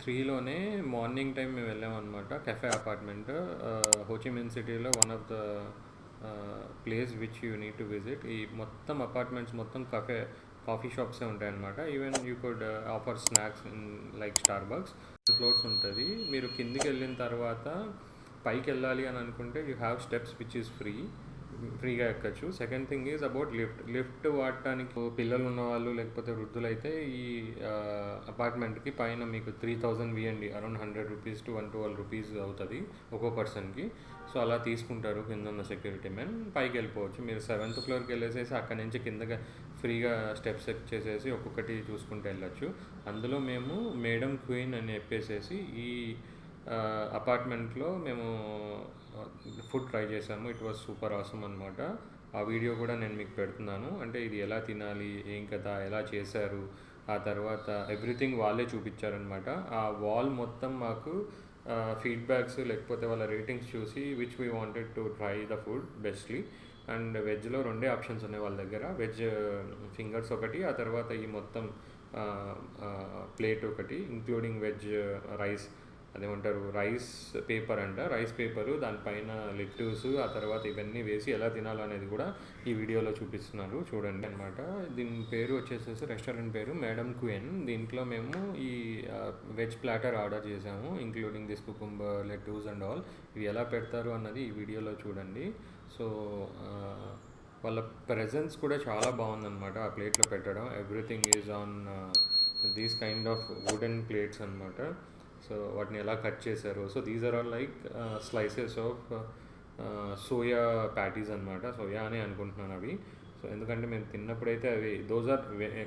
3లోనే morning time మేము వెళ్ళామన్నమాట. Cafe apartment Ho Chi Minh సిటీలో one of the place which you need to visit. ఈ మొత్తం అపార్ట్మెంట్స్ మొత్తం కాఫీ షాప్సే ఉంటాయన్నమాట. Even you could offer snacks in like Starbucks. Floors ఉంటుంది. మీరు కిందికి వెళ్ళిన తర్వాత పైకి వెళ్ళాలి అని అనుకుంటే you have steps which is ఫ్రీగా ఎక్కచ్చు. Second thing is about lift వాడటానికి పిల్లలు ఉన్నవాళ్ళు లేకపోతే వృద్ధులైతే ఈ అపార్ట్మెంట్కి పైన మీకు 3000 వియండి, అరౌండ్ 100 రూపీస్ టు 112 రూపీస్ అవుతుంది ఒక్కో పర్సన్కి. సో అలా తీసుకుంటారు కింద ఉన్న సెక్యూరిటీ మెన్. పైకి వెళ్ళిపోవచ్చు. మీరు 7th ఫ్లోర్కి వెళ్ళేసేసి అక్కడి నుంచి కిందగా ఫ్రీగా స్టెప్స్ ఎక్ చేసేసి ఒక్కొక్కటి చూసుకుంటూ వెళ్ళచ్చు. అందులో మేము మేడం క్వీన్ అని చెప్పేసేసి ఈ అపార్ట్మెంట్లో మేము ఫుడ్ ట్రై చేసాము. ఇట్ వాజ్ సూపర్ ఆసమ్ అనమాట. ఆ వీడియో కూడా నేను మీకు పెడుతున్నాను. అంటే ఇది ఎలా తినాలి, ఏం కదా, ఎలా చేశారు, ఆ తర్వాత ఎవ్రీథింగ్ వాళ్ళే చూపించారనమాట. ఆ వాల్ మొత్తం మాకు ఫీడ్బ్యాక్స్ లేకపోతే వాళ్ళ రేటింగ్స్ చూసి which we wanted to try the food bestly. And వెజ్లో 2 ఆప్షన్స్ ఉన్నాయి వాళ్ళ దగ్గర. వెజ్ ఫింగర్స్ ఒకటి, ఆ తర్వాత ఈ మొత్తం ప్లేట్ ఒకటి, ఇంక్లూడింగ్ వెజ్ రైస్, అదేమంటారు రైస్ పేపర్ అంట. రైస్ పేపరు, దానిపైన లెట్యూస్, ఆ తర్వాత ఇవన్నీ వేసి ఎలా తినాలనేది కూడా ఈ వీడియోలో చూపిస్తున్నారు, చూడండి అనమాట. దీని పేరు వచ్చేసేసి రెస్టారెంట్ పేరు మేడం క్వీన్. దీంట్లో మేము ఈ వెజ్ ప్లాటర్ ఆర్డర్ చేసాము, including this cucumber, lettuce and all. ఇవి ఎలా పెడతారు అన్నది ఈ వీడియోలో చూడండి. సో వాళ్ళ ప్రెజెన్స్ కూడా చాలా బాగుందన్నమాట ఆ ప్లేట్లో పెట్టడం. Everything is on these kind of wooden plates అనమాట. సో వాటిని ఎలా కట్ చేశారు. So these are all like slices of soya patties అనమాట. సోయా అని అనుకుంటున్నాను అవి. సో ఎందుకంటే మేము తిన్నప్పుడైతే అవి దోస్ ఆర్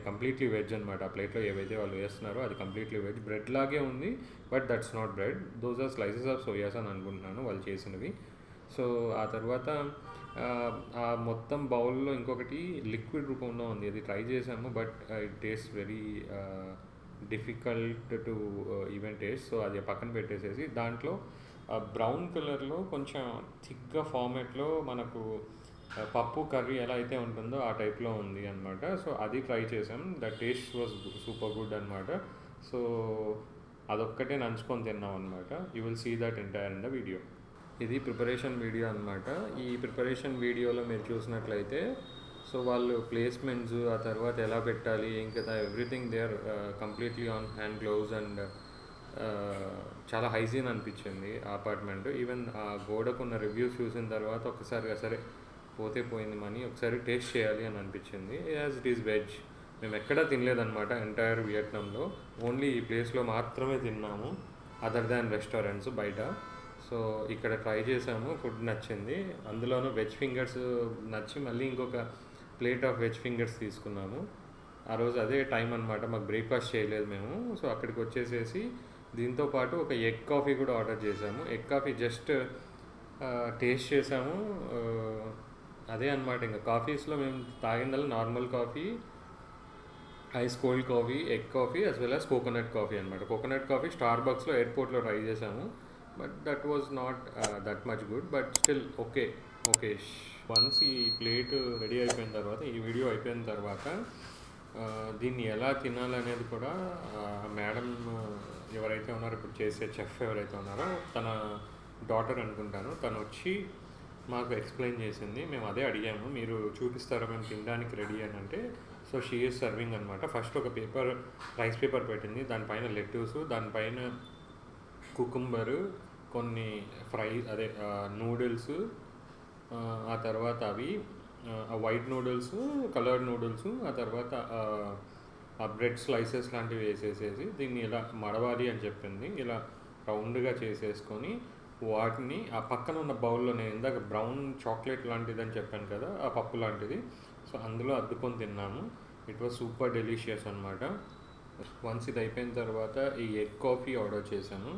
కంప్లీట్లీ వెజ్ అనమాట. ఆ ప్లేట్లో ఏవైతే వాళ్ళు వేస్తున్నారో అది కంప్లీట్లీ వెజ్. బ్రెడ్ లాగే ఉంది, but that's not bread. Those are slices of soyas అని అనుకుంటున్నాను వాళ్ళు చేసినవి. సో ఆ తర్వాత ఆ మొత్తం బౌల్లో ఇంకొకటి లిక్విడ్ రూపంలో ఉంది, అది ట్రై చేసాము. But it taste very difficult to even taste. So అది పక్కన పెట్టేసేసి దాంట్లో బ్రౌన్ కలర్లో కొంచెం థిక్గా ఫార్మేట్లో మనకు పప్పు కర్రీ ఎలా అయితే ఉంటుందో ఆ టైప్లో ఉంది అనమాట. సో అది ట్రై చేసాం. The taste was super good అనమాట. సో అదొక్కటే నంచుకొని తిన్నాం అనమాట. You will see that entire in the video. ఇది ప్రిపరేషన్ వీడియో అనమాట. ఈ ప్రిపరేషన్ వీడియోలో మీరు చూసినట్లయితే సో వాళ్ళు ప్లేస్మెంట్స్, ఆ తర్వాత ఎలా పెట్టాలి, ఏం కదా, everything they are completely on hand gloves. And చాలా హైజీన్ అనిపించింది ఆ అపార్ట్మెంట్. ఈవెన్ ఆ గోడకున్న రివ్యూస్ చూసిన తర్వాత ఒకసారి సరే పోతే పోయింది మనీ, ఒకసారి టేస్ట్ చేయాలి అని అనిపించింది. As it is veg. మేము ఎక్కడా తినలేదన్నమాట ఎంటైర్ వియట్నాంలో. ఓన్లీ ఈ ప్లేస్లో మాత్రమే తిన్నాము, అదర్ దాన్ రెస్టారెంట్స్ బయట. సో ఇక్కడ ట్రై చేసాము, ఫుడ్ నచ్చింది. అందులోనూ వెజ్ ఫింగర్స్ నచ్చి మళ్ళీ ఇంకొక ప్లేట్ ఆఫ్ వెజ్ ఫింగర్స్ తీసుకున్నాము. ఆ రోజు అదే టైం అనమాట, మాకు బ్రేక్ఫాస్ట్ చేయలేదు మేము. సో అక్కడికి వచ్చేసేసి దీంతోపాటు ఒక ఎగ్ కాఫీ కూడా ఆర్డర్ చేసాము. ఎగ్ కాఫీ జస్ట్ టేస్ట్ చేసాము, అదే అనమాట. ఇంకా కాఫీస్లో మేము తాగిందల్లా normal coffee, ice cold coffee, egg coffee, as well as coconut coffee అనమాట. కోకోనట్ కాఫీ స్టార్బక్స్లో ఎయిర్పోర్ట్లో ట్రై చేసాము, but that was not that much good, but still okay. Once ఈ ప్లేట్ రెడీ అయిపోయిన తర్వాత, ఈ వీడియో అయిపోయిన తర్వాత దీన్ని ఎలా తినాలనేది కూడా మేడం ఎవరైతే ఉన్నారో ఇప్పుడు చేసే చెఫ్ ఎవరైతే ఉన్నారో తన డాటర్ అనుకుంటాను, తను వచ్చి మాకు ఎక్స్ప్లెయిన్ చేసింది. మేము అదే అడిగాము, మీరు చూపిస్తారా మేము తినడానికి రెడీ అని అంటే. సో షీ ఈజ్ సర్వింగ్ అనమాట. ఫస్ట్ ఒక పేపర్, రైస్ పేపర్ పెట్టింది, దానిపైన లెట్యూస్, దానిపైన కుకుంబరు, కొన్ని అదే నూడిల్స్, ఆ తర్వాత అవి వైట్ నూడిల్స్, కలర్డ్ నూడిల్స్, ఆ తర్వాత ఆ బ్రెడ్ స్లైసెస్ లాంటివి వేసేసేసి దీన్ని ఇలా మడవాలి అని చెప్పింది. ఇలా రౌండ్గా చేసేసుకొని వాటిని ఆ పక్కన ఉన్న బౌల్లో, నేను ఇందాక బ్రౌన్ చాక్లెట్ లాంటిది అని చెప్పాను కదా, ఆ పప్పు లాంటిది, సో అందులో అద్దుకొని తిన్నాము. ఇట్ వాజ్ సూపర్ డెలిషియస్ అనమాట. వన్స్ ఇది అయిపోయిన తర్వాత ఈ ఎగ్ కాఫీ ఆర్డర్ చేశాను.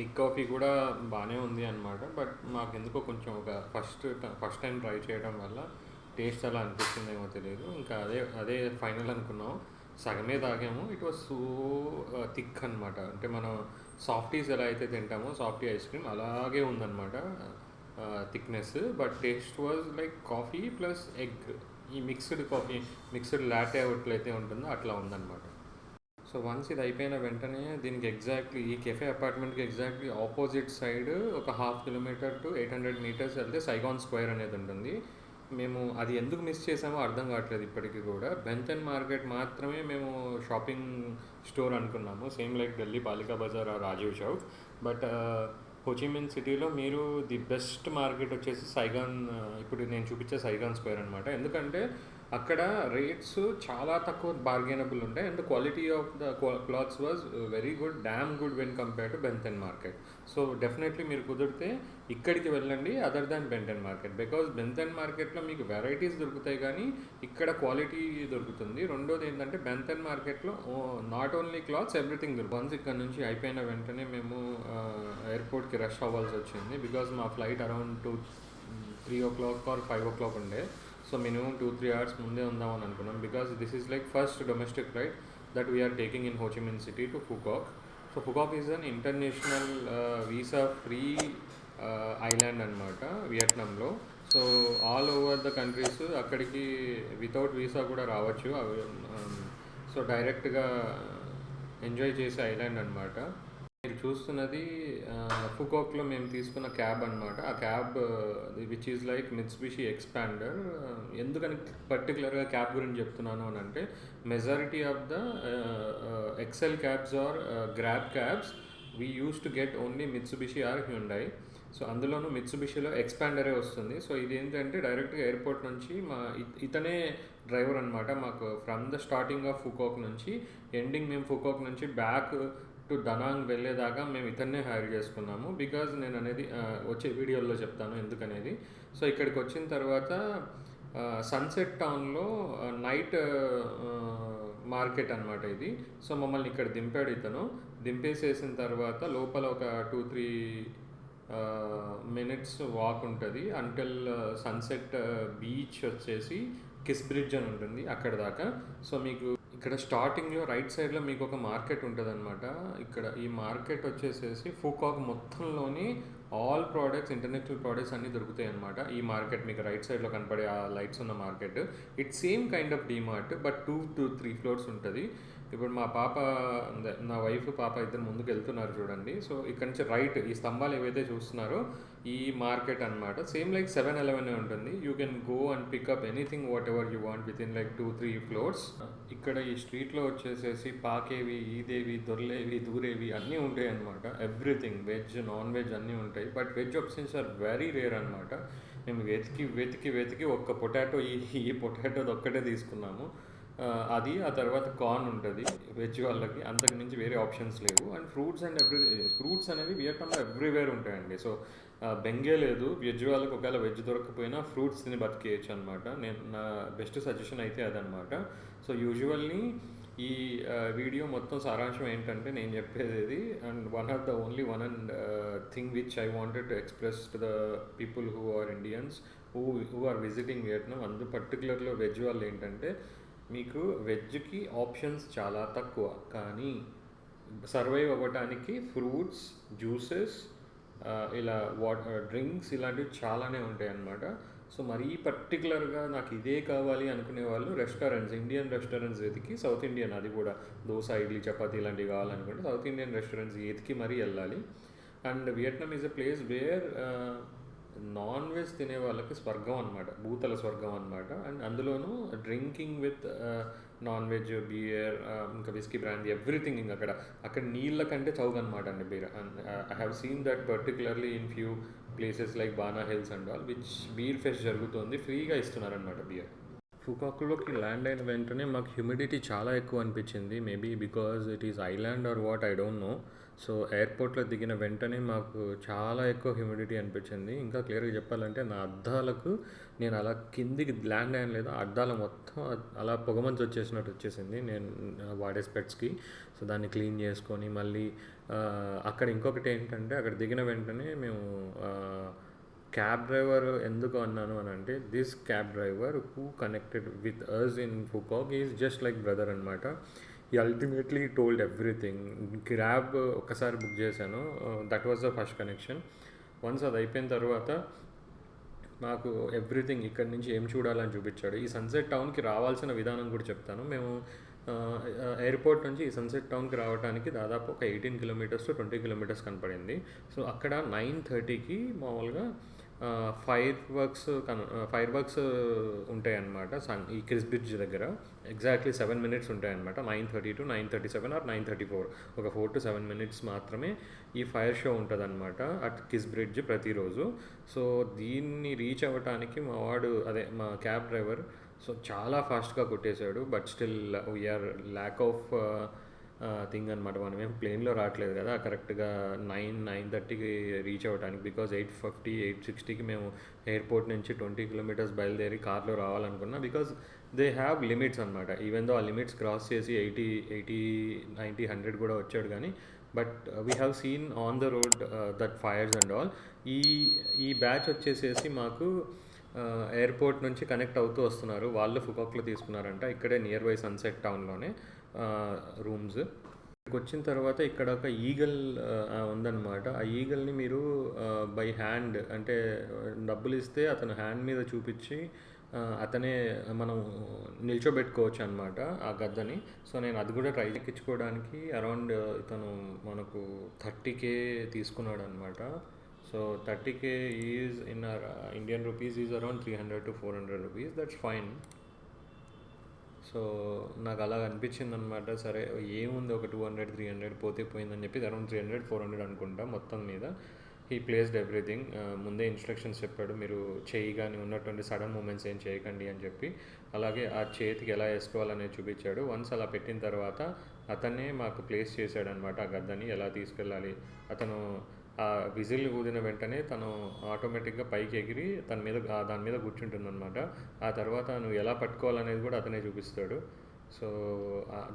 ఎగ్ కాఫీ కూడా బాగానే ఉంది అనమాట. బట్ మాకు ఎందుకో కొంచెం ఒక ఫస్ట్ టైం ట్రై చేయడం వల్ల టేస్ట్ అలా అనిపిస్తుందేమో తెలియదు. ఇంకా అదే ఫైనల్ అనుకున్నాం, సగమే తాగాము. ఇట్ వాజ్ సో థిక్ అనమాట. అంటే మనం సాఫ్టీస్ ఎలా అయితే తింటామో సాఫ్టీ ఐస్ క్రీమ్ అలాగే ఉందన్నమాట thickness. But taste was like coffee plus egg, ఈ మిక్స్డ్ లాటే అవుట్లయితే ఉంటుందో అట్లా ఉందన్నమాట. సో వన్స్ ఇది అయిపోయిన వెంటనే దీనికి ఎగ్జాక్ట్లీ ఈ కెఫే అపార్ట్మెంట్కి ఎగ్జాక్ట్లీ ఆపోజిట్ సైడ్ ఒక 1/2 కిలోమీటర్ టు 800 మీటర్స్ వెళ్తే సైగాన్ స్క్వేర్ అనేది ఉంటుంది. మేము అది ఎందుకు మిస్ చేసామో అర్థం కావట్లేదు ఇప్పటికీ కూడా. బెంతన్ మార్కెట్ మాత్రమే మేము షాపింగ్ స్టోర్ అనుకున్నాము, same like Delhi Palika Bazaar or Rajiv Chowk. But Ho Chi Minh సిటీలో మీరు ది బెస్ట్ మార్కెట్ వచ్చేసి సైగాన్, ఇప్పుడు నేను చూపించే సైగాన్ స్క్వేర్ అనమాట. ఎందుకంటే అక్కడ రేట్స్ చాలా తక్కువ బార్గెనబుల్ ఉంటాయి and the quality of the clothes was very good, damn good when compare to Ben Thanh market. So definitely మీరు కుదిరితే ఇక్కడికి వెళ్ళండి other than Ben Thanh market, because Ben Thanh మార్కెట్లో మీకు వెరైటీస్ దొరుకుతాయి కానీ ఇక్కడ క్వాలిటీ దొరుకుతుంది. రెండోది ఏంటంటే బెంతన్ మార్కెట్లో నాట్ ఓన్లీ క్లాత్స్ ఎవ్రీథింగ్ దొరుకుతుంది. వన్స్ ఇక్కడ నుంచి అయిపోయిన వెంటనే మేము ఎయిర్పోర్ట్కి రష్ అవ్వాల్సి వచ్చింది, బికాజ్ మా flight around 3 o'clock are 5 o'clock ఉండే. సో మినిమం 2-3 hours ముందే ఉందామని అనుకున్నాం, because this is like first domestic flight that we're taking in Ho Chi Minh city to Phu Quoc. So Phu Quoc is an international visa free island అనమాట వియట్నాంలో. So all over the countries అక్కడికి without visa కూడా రావచ్చు. So డైరెక్ట్గా enjoy చేసే island అనమాట. మీరు చూస్తున్నది ఫుకాక్లో మేము తీసుకున్న క్యాబ్ అనమాట. ఆ cab which is like Mitsubishi Xpander. ఎందుకని పర్టికులర్గా క్యాబ్ గురించి చెప్తున్నాను అని అంటే, majority of the excel cabs or Grab cabs we use to get only Mitsubishi or Hyundai. So అందులోనూ మిత్సుబిషిలో ఎక్స్పాండరే వస్తుంది. సో ఇది ఏంటంటే డైరెక్ట్గా ఎయిర్పోర్ట్ నుంచి ఇతనే డ్రైవర్ అనమాట. మాకు ఫ్రమ్ ద స్టార్టింగ్ ఆఫ్ ఫుకాక్ నుంచి ఎండింగ్ మేము ఫుకాక్ నుంచి బ్యాక్ టు దనాంగ్ వెళ్ళేదాకా మేము ఇతన్నే హైర్ చేసుకున్నాము. బికాజ్ నేను అనేది వచ్చే వీడియోలో చెప్తాను ఎందుకనేది. సో ఇక్కడికి వచ్చిన తర్వాత సన్సెట్ టౌన్లో నైట్ మార్కెట్ అనమాట ఇది. సో మమ్మల్ని ఇక్కడ దింపాడు ఇతను. దింపేసేసిన తర్వాత లోపల ఒక 2-3 minutes వాక్ ఉంటుంది అంటిల్ సన్సెట్ బీచ్ వచ్చేసి కిస్ బ్రిడ్జ్ అని ఉంటుంది అక్కడ దాకా. సో మీకు ఇక్కడ స్టార్టింగ్లో రైట్ సైడ్లో మీకు ఒక మార్కెట్ ఉంటుంది అనమాట. ఇక్కడ ఈ మార్కెట్ వచ్చేసేసి ఫుకాక్ మొత్తంలోని ఆల్ ప్రోడక్ట్స్, ఇంటర్నేషనల్ ప్రోడక్ట్స్ అన్నీ దొరుకుతాయి అనమాట. ఈ మార్కెట్ మీకు రైట్ సైడ్లో కనపడే ఆ లైట్స్ ఉన్న market, it's same kind of DMart but 2-3 floors ఉంటుంది. ఇప్పుడు మా పాప, నా వైఫ్ పాప ఇద్దరు ముందుకు వెళ్తున్నారు చూడండి. సో ఇక్కడ నుంచి రైట్ ఈ స్తంభాలు ఏవైతే చూస్తున్నారో ఈ మార్కెట్ అనమాట. సేమ్ లైక్ 7-Eleven ఉంటుంది. You can go and pick up anything whatever you want within like 2-3 floors. ఇక్కడ ఈ స్ట్రీట్లో వచ్చేసేసి పాకేవి, ఈదేవి, దొర్లేవి, దూరేవి అన్నీ ఉంటాయి అనమాట. ఎవ్రీథింగ్ వెజ్, నాన్ వెజ్ అన్నీ ఉంటాయి. But veg options are very rare అనమాట. మేము వెతికి ఒక్క పొటాటో, ఈ పొటాటోది ఒక్కటే తీసుకున్నాము. అది ఆ తర్వాత కార్న్ ఉంటుంది వెజ్ వాళ్ళకి, అంతకు మించి వేరే ఆప్షన్స్ లేవు. అండ్ ఫ్రూట్స్ అండ్ ఫ్రూట్స్ అనేవి వియట్నాంలో ఎవ్రీవేర్ ఉంటాయండి. సో బెంగే లేదు, వెజ్ వాళ్ళకి ఒకవేళ వెజ్ దొరకకపోయినా ఫ్రూట్స్ తిని బతికేయచ్చు అనమాట. నా బెస్ట్ సజెషన్ అయితే అదనమాట. సో యూజువల్లీ ఈ వీడియో మొత్తం సారాంశం ఏంటంటే నేను చెప్పేది, and one of the only one and thing which I wanted to express to the people who are Indians who are visiting Vietnam, అందు పర్టికులర్లో వెజ్ వాళ్ళు ఏంటంటే, మీకు వెజ్కి ఆప్షన్స్ చాలా తక్కువ కానీ సర్వైవ్ అవ్వడానికి ఫ్రూట్స్, జ్యూసెస్, ఇలా డ్రింక్స్ ఇలాంటివి చాలానే ఉంటాయి అన్నమాట. సో మరీ పర్టికులర్గా నాకు ఇదే కావాలి అనుకునే వాళ్ళు రెస్టారెంట్స్, ఇండియన్ రెస్టారెంట్స్ వెతికి, సౌత్ ఇండియన్, అది కూడా దోశ, ఇడ్లీ, చపాతీ ఇలాంటివి కావాలనుకుంటే సౌత్ ఇండియన్ రెస్టారెంట్స్ ఎతికి మరీ వెళ్ళాలి. And Vietnam is a place where non veg తినే వాళ్ళకి స్వర్గం అనమాట, భూతల స్వర్గం అనమాట. అండ్ అందులోనూ drinking with non veg, beer, ఇంకా విస్కీ, బ్రాందీ, ఎవ్రీథింగ్. ఇంకా అక్కడ నీళ్ళ కంటే చౌక్ అనమాట అండి beer. And I have seen that particularly in few places like Bana Hills and all which beer fest జరుగుతుంది, ఫ్రీగా ఇస్తున్నారనమాట బియర్. ఫుకాక్లోకి ల్యాండ్ అయిన వెంటనే మాకు హ్యూమిడిటీ చాలా ఎక్కువ అనిపించింది, maybe because it is island or what, I don't know. So ఎయిర్పోర్ట్లో దిగిన వెంటనే మాకు చాలా ఎక్కువ హ్యూమిడిటీ అనిపించింది. ఇంకా క్లియర్గా చెప్పాలంటే నా అద్దాలకు, నేను అలా కిందికి ల్యాండ్ అయ్యాను లేదా అద్దాల మొత్తం అలా పొగమంచు వచ్చేసినట్టు వచ్చేసింది నేను వాడే స్పెట్స్కి. సో దాన్ని క్లీన్ చేసుకొని మళ్ళీ అక్కడ ఇంకొకటి ఏంటంటే, అక్కడ దిగిన వెంటనే మేము క్యాబ్ డ్రైవర్ ఎందుకు అన్నాను అని అంటే, this cab driver who connected with us in Phu Quoc is just like brother అనమాట. ఈ అల్టిమేట్లీ టోల్డ్ ఎవ్రీథింగ్. క్యాబ్ ఒక్కసారి బుక్ చేశాను, that was the first connection. Once అది అయిపోయిన తర్వాత మాకు ఎవ్రీథింగ్ ఇక్కడి నుంచి ఏం చూడాలని చూపించాడు. ఈ సన్సెట్ టౌన్కి రావాల్సిన విధానం కూడా చెప్తాను. మేము ఎయిర్పోర్ట్ నుంచి ఈ సన్సెట్ టౌన్కి రావడానికి దాదాపు ఒక 18 కిలోమీటర్స్ టు 20 కిలోమీటర్స్ కనపడింది. సో అక్కడ 9:30కి మామూలుగా ఫైర్ వర్క్స్ ఉంటాయన్నమాట ఈ క్రిస్ బ్రిడ్జ్ దగ్గర. ఎగ్జాక్ట్లీ 7 minutes ఉంటాయన్నమాట. 9:30 to 9:37 ఆర్ 9:34, ఒక 4 to 7 minutes మాత్రమే ఈ ఫైర్ షో ఉంటుందన్నమాట అట్ కిస్ బ్రిడ్జ్ ప్రతిరోజు. సో దీన్ని రీచ్ అవ్వటానికి మా క్యాబ్ డ్రైవర్ సో చాలా ఫాస్ట్గా కొట్టేశాడు. But still we are lack of thing అనమాట. మనం ఏం ప్లేన్లో రావట్లేదు కదా కరెక్ట్గా 9:30కి రీచ్ అవ్వడానికి. బికాజ్ 8:50 8:60కి మేము ఎయిర్పోర్ట్ నుంచి 20 kilometers బయలుదేరి కార్లో రావాలనుకున్నా. బికాజ్ దే హ్యావ్ లిమిట్స్ అనమాట. ఈవెన్ దో ఆ లిమిట్స్ క్రాస్ చేసి 80 90 100 కూడా వచ్చాడు కానీ but we have seen on the road that fires and all. ఈ బ్యాచ్ వచ్చేసేసి మాకు ఎయిర్పోర్ట్ నుంచి కనెక్ట్ అవుతూ వస్తున్నారు. వాళ్ళు ఫుకాక్లో తీసుకున్నారంట ఇక్కడే నియర్ బై సన్సెట్ టౌన్లోనే రూమ్స్. ఇక్కడికి వచ్చిన తర్వాత ఇక్కడ ఒక ఈగల్ ఉందన్నమాట. ఆ ఈగల్ని మీరు బై హ్యాండ్ అంటే డబ్బులు ఇస్తే అతను హ్యాండ్ మీద చూపించి అతనే మనం నిల్చోబెట్టుకోవచ్చు అనమాట ఆ గద్దని. సో నేను అది కూడా ట్రై ఎక్కించుకోవడానికి అరౌండ్ ఇతను మనకు 30K తీసుకున్నాడు అనమాట. So 30K is in Indian rupees is around 300 to 400 rupees. That's fine. So నాకు అలా అనిపించింది అనమాట. సరే ఏముంది ఒక 200 300 పోతే పోయిందని చెప్పి అరౌండ్ 300 400 అనుకుంటా మొత్తం మీద. He placed everything. ముందే ఇన్స్ట్రక్షన్స్ చెప్పాడు, మీరు చేయి కానీ ఉన్నటువంటి సడన్ మూమెంట్స్ ఏం చేయకండి అని చెప్పి. అలాగే ఆ చేతికి ఎలా వేసుకోవాలనేది చూపించాడు. వన్స్ అలా పెట్టిన తర్వాత అతనే మాకు ప్లేస్ చేశాడనమాట ఆ గద్దని ఎలా తీసుకెళ్ళాలి. అతను ఆ విజిల్ ఊదిన వెంటనే తను ఆటోమేటిక్గా పైకి ఎగిరి దాని మీద కూర్చుంటుందన్నమాట. ఆ తర్వాత నువ్వు ఎలా పట్టుకోవాలనేది కూడా అతనే చూపిస్తాడు. సో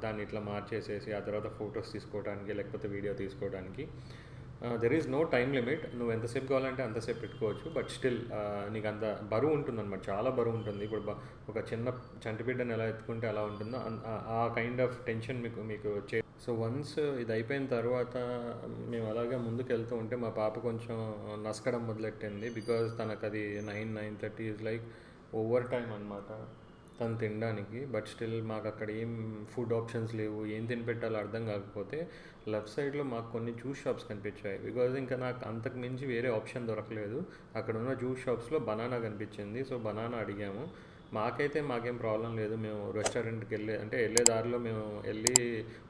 దాన్ని ఇట్లా మార్చేసేసి ఆ తర్వాత ఫొటోస్ తీసుకోవడానికి లేకపోతే వీడియో తీసుకోవడానికి there is no time limit. నువ్వు ఎంతసేపు కావాలంటే అంతసేపు పెట్టుకోవచ్చు. బట్ స్టిల్ నీకు అంత బరువు ఉంటుందన్నమాట, చాలా బరువు ఉంటుంది. ఇప్పుడు ఒక చిన్న చంటిబిడ్డను ఎలా ఎత్తుకుంటే అలా ఉంటుందో ఆ కైండ్ ఆఫ్ టెన్షన్ మీకు వచ్చే. సో వన్స్ ఇది అయిపోయిన తర్వాత మేము అలాగే ముందుకు వెళ్తూ ఉంటే మా పాప కొంచెం నసకడం మొదలెట్టింది. బికాజ్ తనకు అది 9-9:30 ఈజ్ లైక్ ఓవర్ టైం అనమాట తను తినడానికి. బట్ స్టిల్ మాకు అక్కడ ఏం ఫుడ్ ఆప్షన్స్ లేవు, ఏం తినిపెట్టాలో అర్థం కాకపోతే లెఫ్ట్ సైడ్లో మాకు కొన్ని జ్యూస్ షాప్స్ కనిపించాయి. బికాజ్ ఇంకా నాకు అంతకు మించి వేరే ఆప్షన్ దొరకలేదు. అక్కడ ఉన్న జ్యూస్ షాప్స్లో బనానా కనిపించింది. సో బనానా అడిగాము. మాకేం ప్రాబ్లం లేదు. మేము రెస్టారెంట్కి వెళ్ళే దారిలో మేము వెళ్ళి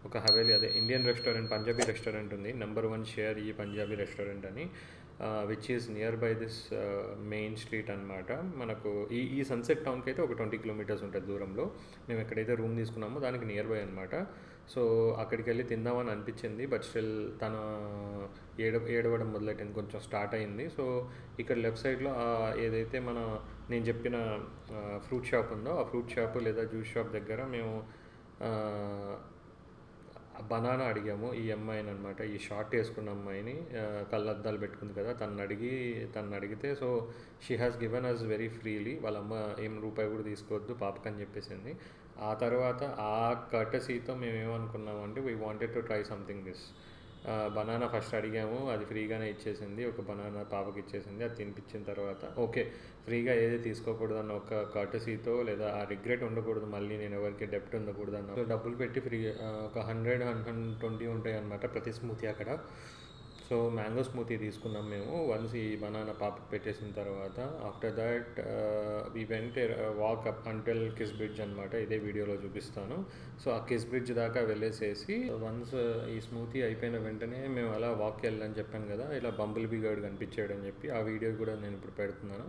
ఒక Haveli Indian restaurant, Punjabi restaurant ఉంది, నెంబర్ 1 షేర్ ఈ పంజాబీ రెస్టారెంట్ అని, which is near by this main street అనమాట. మనకు ఈ సన్సెట్ టౌన్కి అయితే ఒక 20 kilometers ఉంటుంది దూరంలో. మేము ఎక్కడైతే రూమ్ తీసుకున్నామో దానికి నియర్ బై అనమాట. సో అక్కడికి వెళ్ళి తిందామని అనిపించింది. బట్ స్టిల్ తను ఏడవడం మొదలెట్టింది, కొంచెం స్టార్ట్ అయింది. సో ఇక్కడ లెఫ్ట్ సైడ్లో ఏదైతే నేను చెప్పిన ఫ్రూట్ షాప్ ఉందో ఆ ఫ్రూట్ షాప్ లేదా జ్యూస్ షాప్ దగ్గర మేము బనానా అడిగాము. ఈ అమ్మాయిని అనమాట, ఈ షార్ట్ వేసుకున్న అమ్మాయిని, కళ్ళద్దాలు పెట్టుకుంది కదా, తను అడిగితే so she has given us very freely. వాళ్ళ అమ్మ ఏం రూపాయి కూడా తీసుకోవద్దు పాపకని చెప్పేసింది. ఆ తర్వాత ఆ కర్టసీతో మేము ఏమనుకున్నామంటే we wanted to try something this. Banana first అడిగాము, అది ఫ్రీగానే ఇచ్చేసింది. ఒక బనానా పాపకి ఇచ్చేసింది. అది తినిపించిన తర్వాత ఓకే ఫ్రీగా ఏది తీసుకోకూడదు అన్న ఒక కర్టసీతో, లేదా ఆ రిగ్రెట్ ఉండకూడదు, మళ్ళీ నేను ఎవరికి డెప్ట్ ఉండకూడదు అన్న. సో డబ్బులు పెట్టి ఫ్రీ ఒక 100-120 ఉంటాయి అన్నమాట ప్రతి స్మూతీ అక్కడ. సో మ్యాంగో స్మూతీ తీసుకున్నాం మేము. వన్స్ ఈ బనానా పాపకు పెట్టేసిన తర్వాత after that we went walk up until kiss bridge అనమాట. ఇదే వీడియోలో చూపిస్తాను. సో ఆ కిస్ బ్రిడ్జ్ దాకా వెళ్ళేసేసి వన్స్ ఈ స్మూతీ అయిపోయిన వెంటనే మేము అలా వాక్కి వెళ్ళని చెప్పాను కదా, ఇలా బంబుల్ బీ గర్డ్ కనిపించాడు అని చెప్పి ఆ వీడియో కూడా నేను ఇప్పుడు పెడుతున్నాను.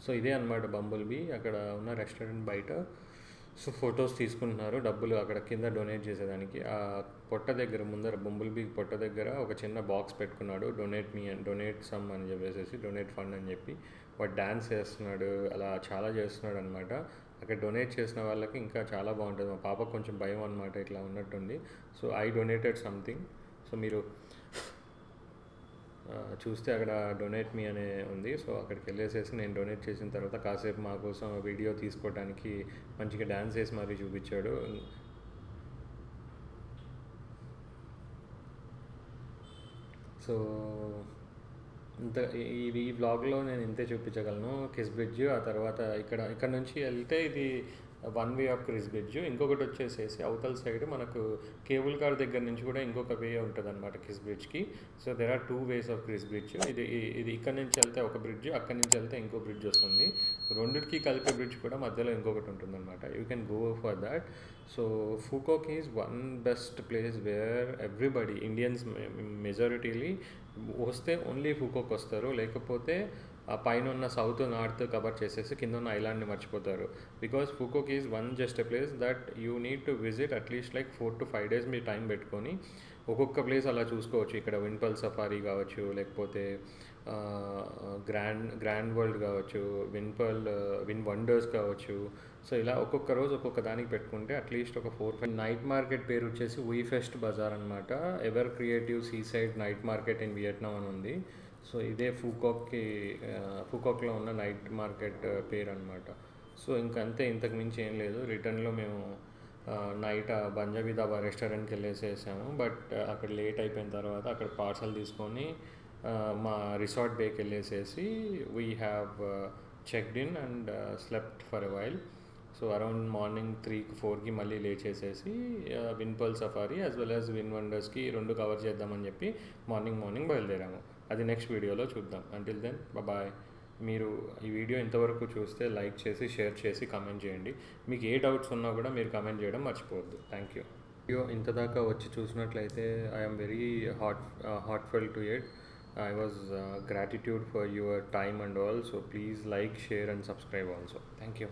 సో ఇదే అనమాట బంబుల్ బీ. అక్కడ ఉన్న రెస్టారెంట్ బయట సో ఫొటోస్ తీసుకుంటున్నారు డబ్బులు అక్కడ కింద డొనేట్ చేసేదానికి. ఆ పొట్ట దగ్గర ముందర బంబుల్ బీ పొట్ట దగ్గర ఒక చిన్న బాక్స్ పెట్టుకున్నాడు, డొనేట్ సమ్ అని చెప్పేసి, డొనేట్ ఫండ్ అని చెప్పి. వాడు డ్యాన్స్ చేస్తున్నాడు, అలా చాలా చేస్తున్నాడు అనమాట. అక్కడ డొనేట్ చేసిన వాళ్ళకి ఇంకా చాలా బాగుంటుంది. మా పాపకు కొంచెం భయం అనమాట ఇట్లా ఉన్నట్టుంది. So I donated something. So మీరు చూస్తే అక్కడ డొనేట్ మీ అనే ఉంది. సో అక్కడికి వెళ్ళేసేసి నేను డొనేట్ చేసిన తర్వాత కాసేపు మా కోసం వీడియో తీసుకోవడానికి మంచిగా డ్యాన్స్ వేసి మరీ చూపించాడు. సో ఈ వ్లాగ్లో నేను ఇంతే చూపించగలను కిస్ బ్రిడ్జ్. ఆ తర్వాత ఇక్కడ నుంచి వెళ్తే ఇది one way of kiss bridge. ఇంకొకటి వచ్చేసేసి అవతల సైడ్ మనకు కేబుల్ కార్ దగ్గర నుంచి కూడా ఇంకొక వే ఉంటుంది అనమాట క్రిస్ బ్రిడ్జ్కి. So there are 2 ways of kiss bridge. ఇది ఇక్కడ నుంచి వెళ్తే ఒక బ్రిడ్జ్, అక్కడి నుంచి వెళ్తే ఇంకో బ్రిడ్జ్ వస్తుంది. రెండిటికి కలిపే బ్రిడ్జ్ కూడా మధ్యలో ఇంకొకటి ఉంటుంది అనమాట. You can go for that. So Phu Quoc is one best place where everybody Indians majorly వస్తే ఓన్లీ ఫూకాక్ వస్తారు. లేకపోతే ఆ పైన ఉన్న సౌత్ నార్త్ కవర్ చేసేసి కింద ఉన్న ఐలాండ్ని మర్చిపోతారు. Because Phu Quoc is one just a place that you need to visit at least like 4 to 5 days మీ టైం పెట్టుకొని ఒక్కొక్క ప్లేస్ అలా చూసుకోవచ్చు. ఇక్కడ విన్పల్ సఫారీ కావచ్చు, లేకపోతే గ్రాండ్ వరల్డ్ కావచ్చు, విన్ వండర్స్ కావచ్చు. సో ఇలా ఒక్కొక్క రోజు ఒక్కొక్క దానికి పెట్టుకుంటే అట్లీస్ట్ ఒక 4-5. నైట్ మార్కెట్ పేరు వచ్చేసి వీ ఫెస్ట్ బజార్ అనమాట. Ever creative sea side night market in Vietnam అని ఉంది. సో ఇదే ఫూకాక్లో ఉన్న నైట్ మార్కెట్ పేరు అనమాట. సో ఇంకంతే, ఇంతకు మించి ఏం లేదు. రిటర్న్లో మేము నైట్ పంజాబీ దాబా రెస్టారెంట్కి వెళ్ళేసేసాము. బట్ అక్కడ లేట్ అయిపోయిన తర్వాత అక్కడ పార్సల్ తీసుకొని మా రిసార్ట్ బేకి వెళ్ళేసేసి we have checked in and slept for a while. So around morning 3-4కి మళ్ళీ లేచేసేసి Vinpearl safari as well as విన్ వండర్స్కి 2 కవర్ చేద్దామని చెప్పి మార్నింగ్ బయలుదేరాము. అది నెక్స్ట్ వీడియోలో చూద్దాం. Until then bye. మీరు ఈ వీడియో ఇంతవరకు చూస్తే లైక్ చేసి, షేర్ చేసి, కామెంట్ చేయండి. మీకు ఏ డౌట్స్ ఉన్నా కూడా మీరు కామెంట్ చేయడం మర్చిపోవద్దు. Thank you. వీడియో ఇంతదాకా వచ్చి చూసినట్లయితే I'm very heartful to it. I was gratitude for your time and all. So please like, share and subscribe also. Thank you.